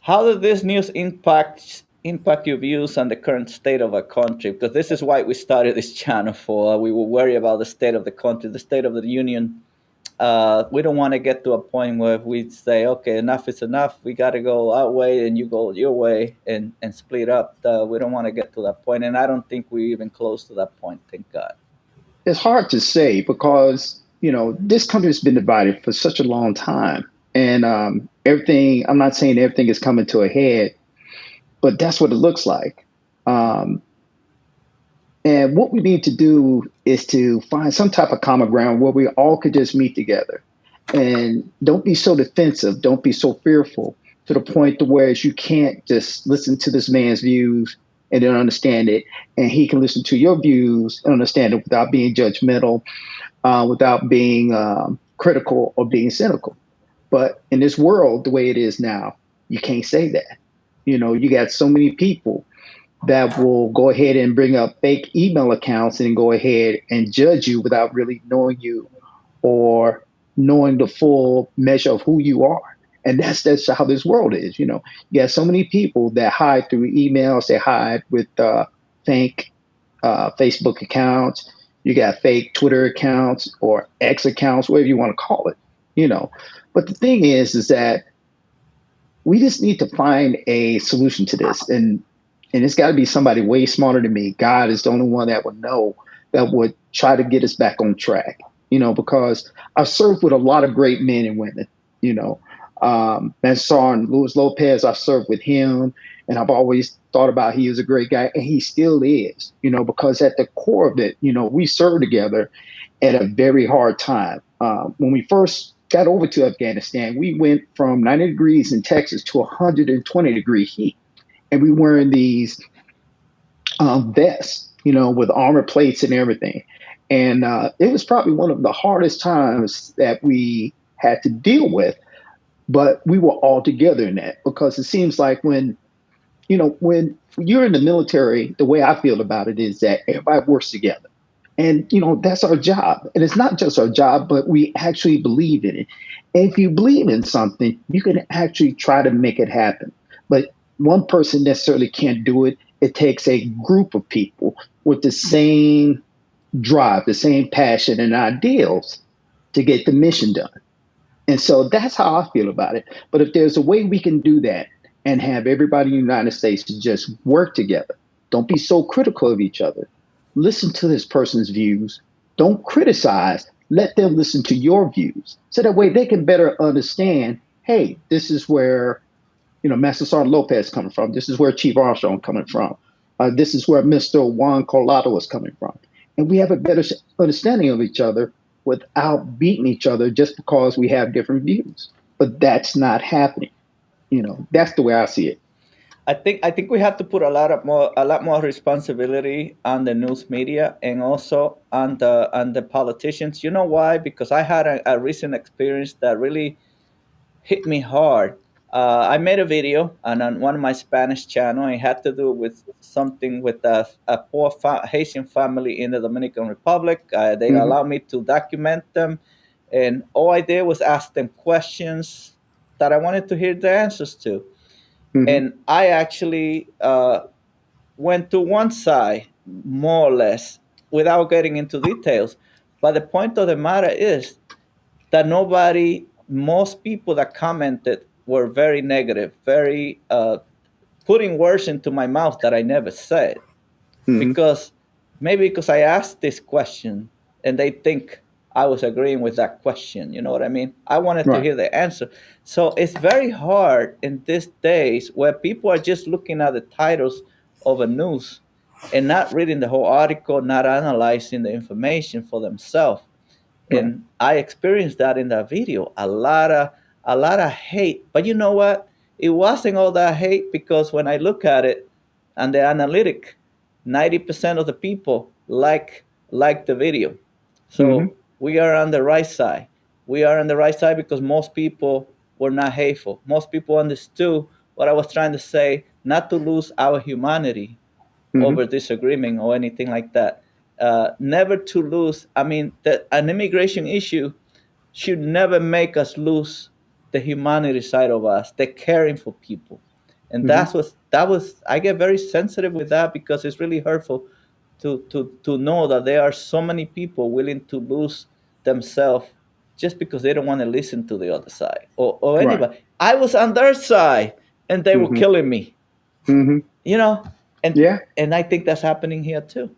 How does this news impact your views on the current state of our country? Because this is why we started this channel for. We were worried about the state of the country, the state of the union. We don't want to get to a point where we say, okay, enough is enough. We got to go our way and you go your way and split up. We don't want to get to that point, and I don't think we're even close to that point. Thank God. It's hard to say because this country has been divided for such a long time, and everything. I'm not saying everything is coming to a head, but that's what it looks like. Um, and what we need to do is to find some type of common ground where we all could just meet together, and don't be so defensive. Don't be so fearful to the point to where you can't just listen to this man's views and then understand it, and he can listen to your views and understand it without being judgmental, without being critical or being cynical. But in this world, the way it is now, you can't say that. You got so many people that will go ahead and bring up fake email accounts and go ahead and judge you without really knowing you or knowing the full measure of who you are. And that's how this world is. You got so many people that hide through emails, they hide with fake Facebook accounts. You got fake Twitter accounts or X accounts, whatever you want to call it. You know, but the thing is that we just need to find a solution to this, and it's got to be somebody way smarter than me. God is the only one that would know, that would try to get us back on track. Because I've served with a lot of great men and women. You know, Mansar and Luis Lopez, I served with him, and I've always thought about he is a great guy, and he still is. Because at the core of it, we served together at a very hard time. When we first got over to Afghanistan, we went from 90 degrees in Texas to 120-degree heat, and we were in these vests, with armor plates and everything. And it was probably one of the hardest times that we had to deal with, but we were all together in that, because it seems like when you're in the military, the way I feel about it is that everybody works together. And, that's our job. And it's not just our job, but we actually believe in it. And if you believe in something, you can actually try to make it happen. But one person necessarily can't do it. It takes a group of people with the same drive, the same passion and ideals to get the mission done. And so that's how I feel about it. But if there's a way we can do that and have everybody in the United States to just work together, don't be so critical of each other. Listen to this person's views. Don't criticize. Let them listen to your views. So that way they can better understand, hey, this is where, Master Sergeant Lopez coming from. This is where Chief Armstrong coming from. This is where Mr. Juan Colado is coming from. And we have a better understanding of each other without beating each other just because we have different views. But that's not happening. That's the way I see it. I think we have to put a lot more responsibility on the news media and also on the politicians. You know why? Because I had a recent experience that really hit me hard. I made a video on one of my Spanish channel. It had to do with something with a poor Haitian family in the Dominican Republic. They Hmm. allowed me to document them, and all I did was ask them questions that I wanted to hear the answers to. Hmm. And I actually went to one side, more or less, without getting into details. But the point of the matter is that most people that commented were very negative, very putting words into my mouth that I never said. Hmm. Because maybe because I asked this question and they think I was agreeing with that question. You know what I mean? I wanted to Right. hear the answer. So it's very hard in these days where people are just looking at the titles of a news and not reading the whole article, not analyzing the information for themselves. Right. And I experienced that in that video. A lot of hate. But you know what? It wasn't all that hate because when I look at it and the analytic, 90% of the people like the video. Hmm. So we are on the right side. We are on the right side because most people were not hateful. Most people understood what I was trying to say, not to lose our humanity Hmm. over disagreement or anything like that. Never to lose. I mean, an immigration issue should never make us lose the humanity side of us, the caring for people. And Hmm. that was I get very sensitive with that because it's really hurtful to know that there are so many people willing to lose themselves just because they don't want to listen to the other side or Right. anybody. I was on their side and they were Hmm. killing me, Hmm. you know, and Yeah. and I think that's happening here too.